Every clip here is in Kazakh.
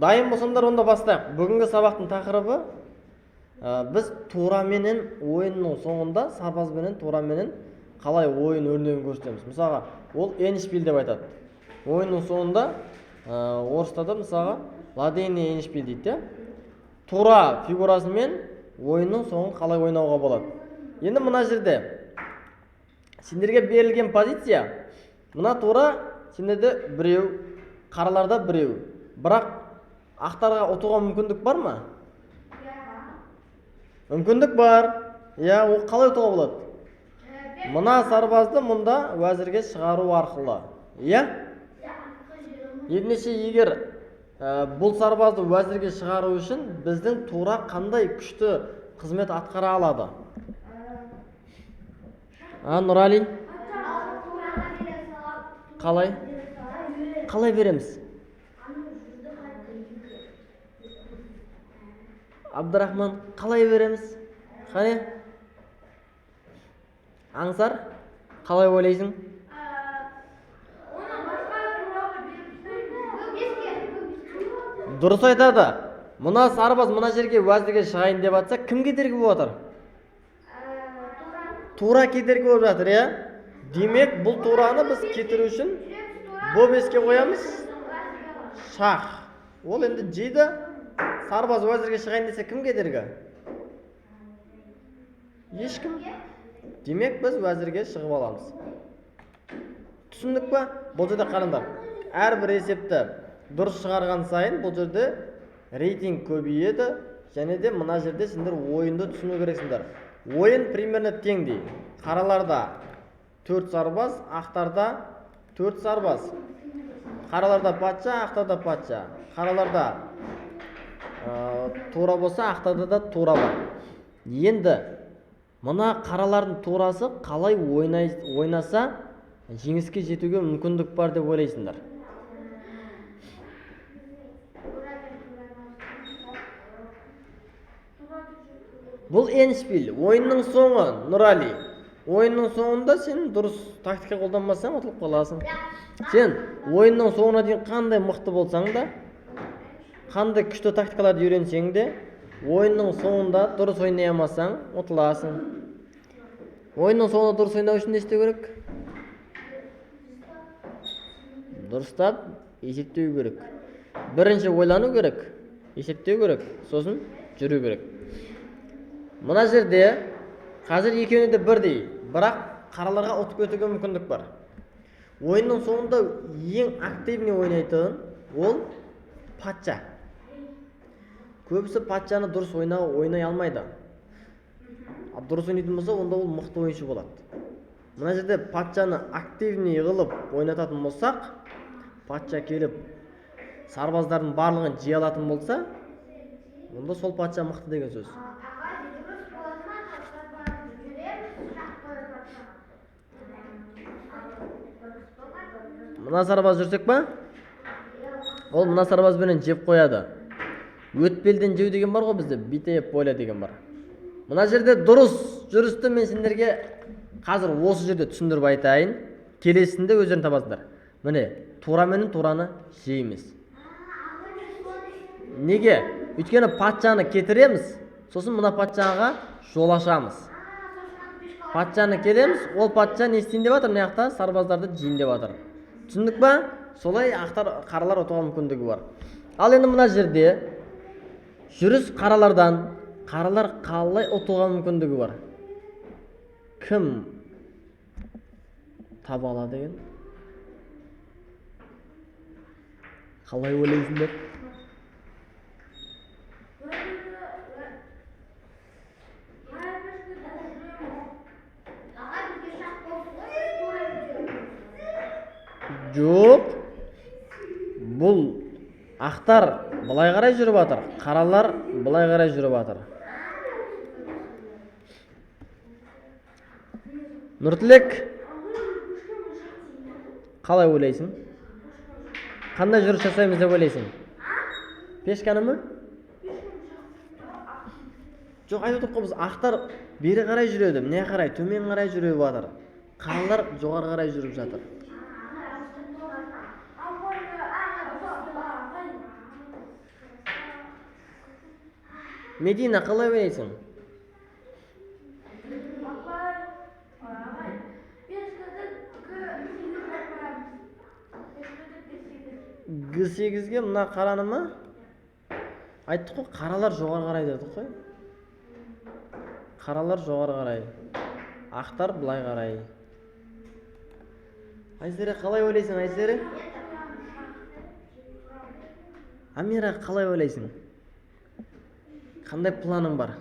Дайын болсаңдар онда бастайық. Бүгінгі сабақтың тақырыбы біз тура менен ойынның соңында сарбаз менен тура менен қалай ойын өрнегін көрсетеміз. Мысалға, ол эндшпиль деп айтады. Ойынның соңында орыста да мысалға ладейный эндшпиль дейді. Тура фигурасымен ойынның соңын қалай ойнауға болады. Енді мына жерде сендерге берілген позиция мына тура сендерде біреу, қараларда біреу. Бірақ ақтарға ұтуға мүмкіндік бар ма? Мүмкіндік бар. Ол қалай ұтуға болады? Мына сарбазды мұнда уәзірге шығару арқылы. Ендеше егер бұл сарбазды уәзірге шығару үшін біздің тура қандай күшті қызмет атқара алады? Нұрали? Қалай? Қалай береміз? Абдырахман, қалай береміз? Қане? Аңсар, қалай ойлайсың? Дұрыс айтады. Мына сарбаз мына жерге уәзірге шығайын деп атса, кім кедергі болып жатыр? Тура кедергі болып жатыр, Демек, бұл тураны біз кетіру үшін бұл беске қоямыз? Шах. Ол енді жейді. Сарбаз уәзірге шығайын десе, кім кедергі? Ешкім. Демек, біз уәзірге шығып аламыз. Түсіндік па? Бұл жерде қараңдар. Әрбір есепті дұрыс шығарған сайын бұл жерде рейтинг көбейеді, және де мына жерде сендер ойынды түсіну керексіңдер. Ойын примерно теңдей. Қараларда 4 сарбаз, ақтарда 4 сарбаз. Қараларда патша, ақтарда патша. Қараларда тура болса, ақтарда да тура бар. Енді мына қаралардың турасы қалай ойнаса жеңіске жетуге мүмкіндік бар деп ойлайсыңдар? Бұл эндшпиль, ойынның соңы, Нұрали. Ойынның соңында сен дұрыс тактика қолданмасаң ұтылып қаласың. Сен ойынның соңына дейін қандай мықты болсаң да, қандай күшті тактикаларды үйренсең де, ойынның соңында дұрыс ойнай алмасаң ұтыласың. Ойынның соңында дұрыс ойнау үшін не істеу керек? Дұрыстап есептеу керек. Бірінші ойлану керек, есептеу керек, сосын жүру керек. Мына жерде қазір екеуіне де бірдей, бірақ қараларға ұтып өтуге мүмкіндік бар. Ойынның соңында ең активный ойнайтын ол патша. Көбісі патшаны дұрыс ойнай алмайды. Дұрыс ойнайтын болса, онда ол мықты ойыншы болады. Мына жерде патшаны активный қылып ойнататын болсақ, патша келіп сарбаздардың барлығын жей алатын болса, онда сол патша мықты деген сөз. Мына сарбаз жүрсек па? Ол мына сарбазбенен жеп қояды. Өтпелден жеу деген бар ғой бізде, битее поле деген бар. Мына жерде дұрыс жүрісті мен сендерге қазір осы жерде түсіндіріп айтайын. Келесінде өздерін табасыңдар. Міне, тура менен тураны жейміз. Неге? Өйткені патшаны кетіреміз, сосын мына патшаға жол ашамыз. Патшаны келеміз, ол патша не істейін деп жатыр, мына сарбаздарды жейін деп жатыр. Түсіндік ба? Солай қаралар ұтуға мүмкіндігі бар. Ал енді мына жерде жүріс қаралардан, қаралар қалай ұтуға мүмкіндігі бар? Кім таба алады деген? Қалай ойлайсыңдар? Жоқ, бұл ақтар былай қарай жүріп жатыр, қаралар былай қарай жүріп жатыр. Нұртілек, қалай ойлайсың? Қандай жүріс жасаймыз деп ойлайсың? Пешканы ма? Жоқ, айтып отырқ қой, біз ақтар бері қарай жүреді, міне қарай, төмен қарай жүріп жатыр. Қаралар жоғары қарай жүріп жатыр. Медина қалай ойлайсың? Г8-ге мына қараны ма? Айттық қой, қаралар жоғары қарай дедік қой. Қаралар жоғары қарай. Ақтар былай қарай. Айсере қалай ойлайсың, Айсере? Амира қалай ойлайсың? Қандай планың бар?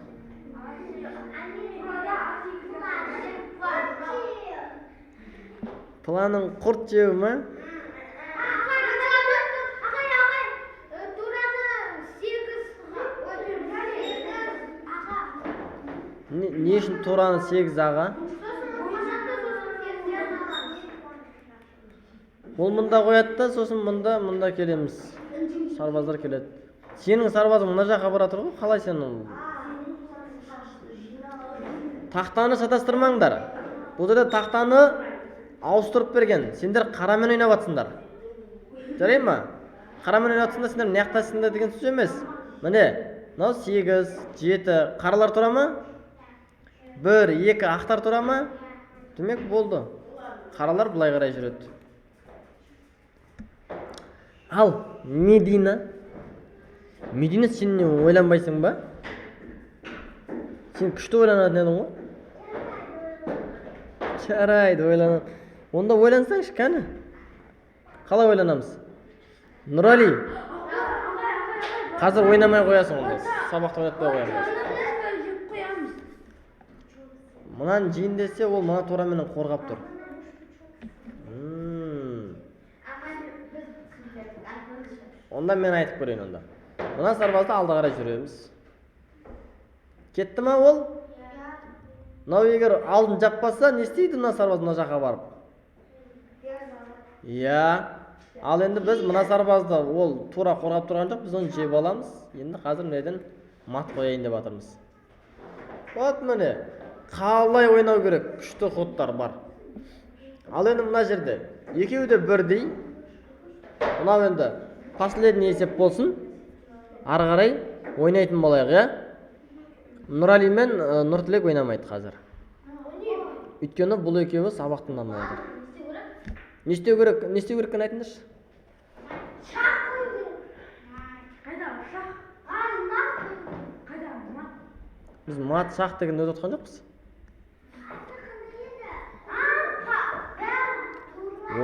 Планың құрт жеу ма? Не үшін тураны 8 аға? Ол мұнда қояды да, сосын мұнда келеміз. Сарбаздар келеді. Сенің сарбазың мына жаққа бара тұр ғой, қалай сен ол? Тақтаны шатастырмаңдар. Бұл жерде тақтаны ауыстырып берген. Сендер қарамен ойнап жатсыңдар. Жарай ма? Қарамен ойнап жатсыңдар, сендер мына жақтасыңдар деген сөз емес. Міне, мынау 8, 7 қаралар тұра ма? 1, 2 ақтар тұра ма? Демек болды. Қаралар былай қарай жүреді. Ал Медина сен не ойланбайсың ба? Сен күшті ойланатын едің ғой? Жарайды, ойланам. Онда ойлансаңшы, кәні. Қалай ойланамыз? Нұрали, қазір ойнамай қоясың онда. Сабақты ойнатпай қоямыз. Мұнан жейін десе, ол мына тураменен қорғап тұр. Онда мен айтып көрейін онда. Мына сарбазды алда қарай жүреміз. Кетті ма ол? Мынау егер алдын жаппаса, не істейді мына сарбаз мына жаққа барып? Ал енді біз мына сарбазды ол тура қорғап тұрған жоқ, біз оны жеп аламыз. Енді қазір неден мат қояйын деп жатырмыз. Вот міне, қалай ойнау керек, күшті ходтар бар. Ал енді мына жерде екеуі де бірдей. Мынау енді последний есеп болсын. Ары қарай ойнайтын болайық, иә? Нұрали мен Нұртілек ойнамайды қазір. Өйткені бұл екеуі сабақ тыңдамай жатыр. Не істеу керек екен айтыңдаршы? Біз мат, шақ деген өз отқан жоқпыз.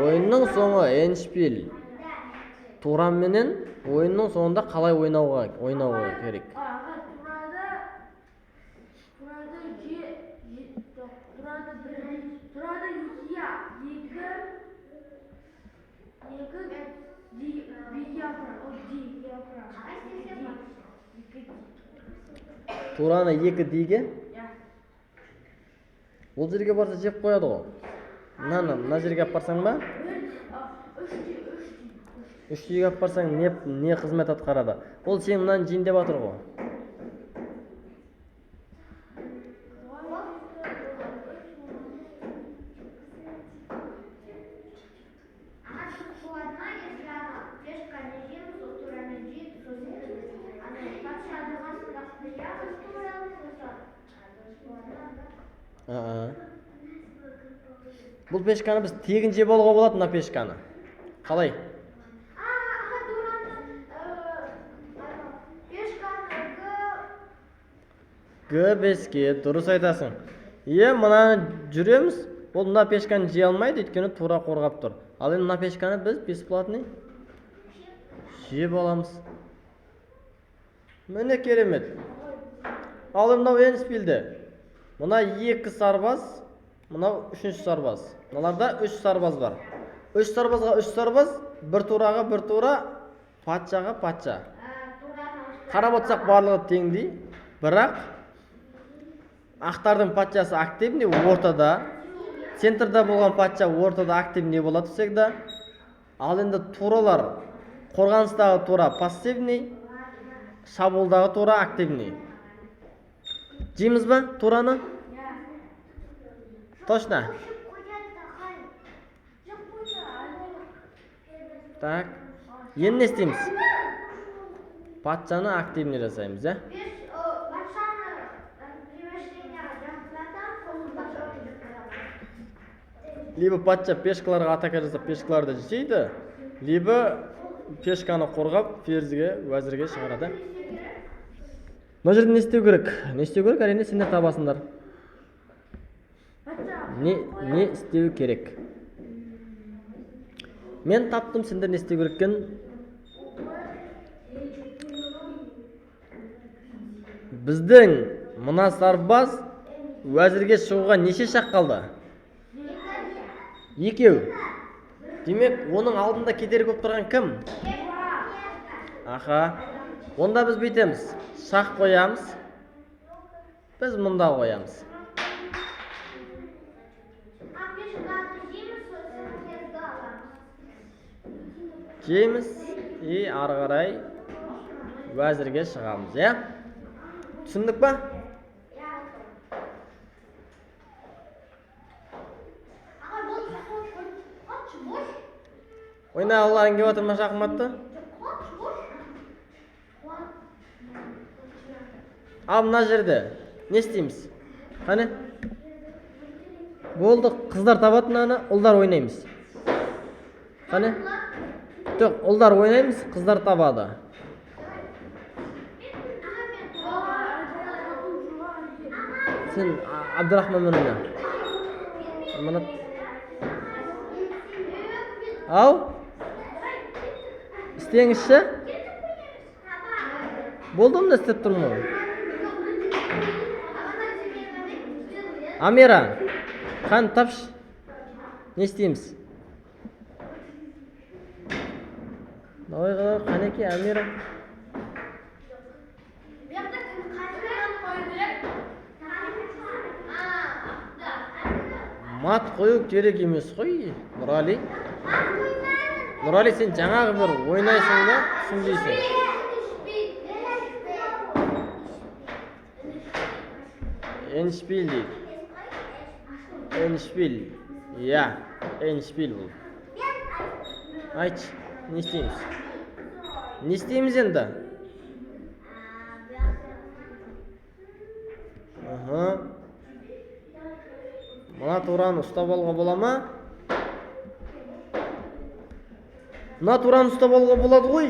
Ойынның соңы эншпиль. Тураменен ойынның соңында қалай ойнауға керек? Тураны 2 дейге? Ол жерге барса жеп қояды ғой. Мына жерге апарсаң ба? 3 дейге апарсаң не қызмет атқарады? Ол сен мынаны жейін деп жатыр ғой. Бұл пешканы біз тегін жеп алуға болады, мына пешканы. Қалай? Г5-ке, дұрыс айтасың. Мынаны жүреміз, ол мына пешканы жей алмайды, өйткені тура қорғап тұр. Ал енді мына пешканы біз бесплатный жеп аламыз. Міне керемет. Ал мынау эншпильде. Мына 2 сарбаз, мынау 3-ші сарбаз. Мыналарда 3 сарбаз бар. 3 сарбазға 3 сарбаз, бір тураға бір тура, патшаға патша. Қарап отсақ барлығы теңдей, бірақ ақтардың патшасы активный ортада, центрда болған патша ортада активный болады всегда. Ал енді туралар, қорғаныстағы тура пассивный, шабуылдағы тура активный. Жейміз ба тураны? Точно. Так. Енді не істейміз? Патшаны активный жасаймыз, либо патша пешкаларға атака жасап пешкаларды жейді, либо пешканы қорғап ферзьге, уәзірге шығарады. Мына жерде не істеу керек? Не істеу керек? Әрине сендер табасыңдар. Не істеу керек? Мен таптым, сендер не істеу керек екен? Біздің мына сарбаз уәзірге шығуға неше шақ қалды? 2. Демек, оның алдында кедергі болып тұрған кім? Аха. Онда біз бүйтеміз. Шақ қоямыз. Біз мұнда қоямыз. Жейміз и ары қарай уәзірге шығамыз, я? Түсіндік па? Ойна Аллахың кеп отырма шахматты? Ал мына жерде не істейміз? Қане? Болды, қыздар табатын ана, ұлдар ойнаймыз. Қане? Жоқ, ұлдар ойнаймыз, қыздар табады. Сен Абдырахман ойна. Мына Ау? İsteyіңізші? Болды ма істеп тұрмын ғой? Амира, қан тапшы. Не істейміз? Давай қала, қанеке, Амира. Мат қою керек емес қой, Нұрали. Нұрали, сен жаңағы бір ойнайсың да, түсінбейсің. Эншпиль дейді. Эншпиль. Я, эншпиль бұл. Айтшы, не істейміз? Не істейміз енді? Мына тураны ұстап алуға бола ма? Мына тураны ұстап алуға болады ғой.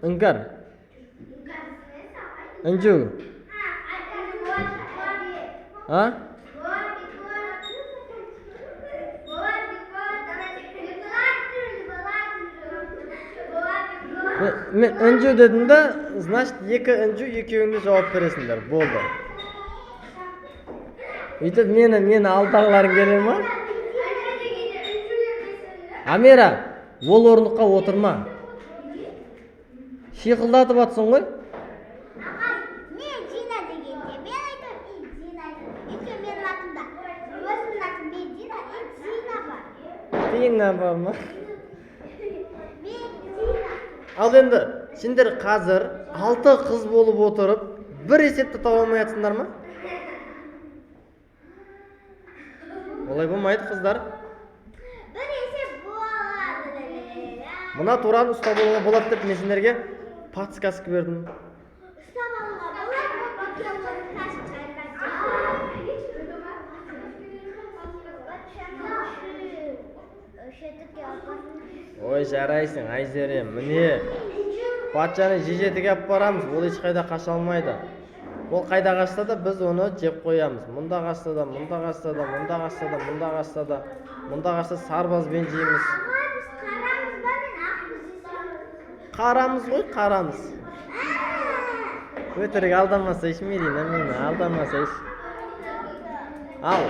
Іңкәр. Інжу. А? Мен інжу дедім да, значит, 2 інжу, екеуіңді жауап бересіңдер. Болды. Үйтіп мені алдағыларың келе ма? Амира, ол орындыққа отырма. Шиқылдатып атсың ғой? Мен Дина дегенде, мен айтам, Дина айтам. Өйткені менің атымда. Өзімнің атым мен Дина, Дина бар. Дина бар ма? Мен Дина. Ал енді, сендер қазір 6 қыз болып отырып, бір есепті таба алмай жатсыңдар ма? Олай болмайды, қыздар. Бір есеп болады. Мына тураны ұстап алуға болады деп мен сендерге подсказка бердім. Ұстап алуға болады. Ой, жарайсың, Айзерем. Міне, патшаны жежетіге алып барамыз, ол ешқайда қаша алмайды. Ол қайда қашса да біз оны жеп қоямыз. Мұнда қашса да, мұнда қашса да, мұнда қашса да, мұнда қашса да, мұнда қашса сарбазбен жейміз. Қарамыз ғой, қарамыз. Өтірік алдамаса еш, Мерина, мені алдамаса еш. Ал,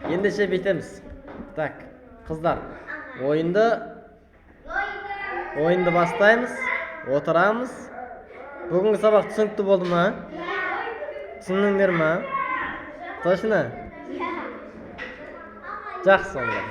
ендеше бетеміз. Так, қыздар, ойынды бастаймыз, отырамыз. Бүгінгі сабақ түсінікті болды ма? Түсіндіңдер ма? Точно? Жақсы онда.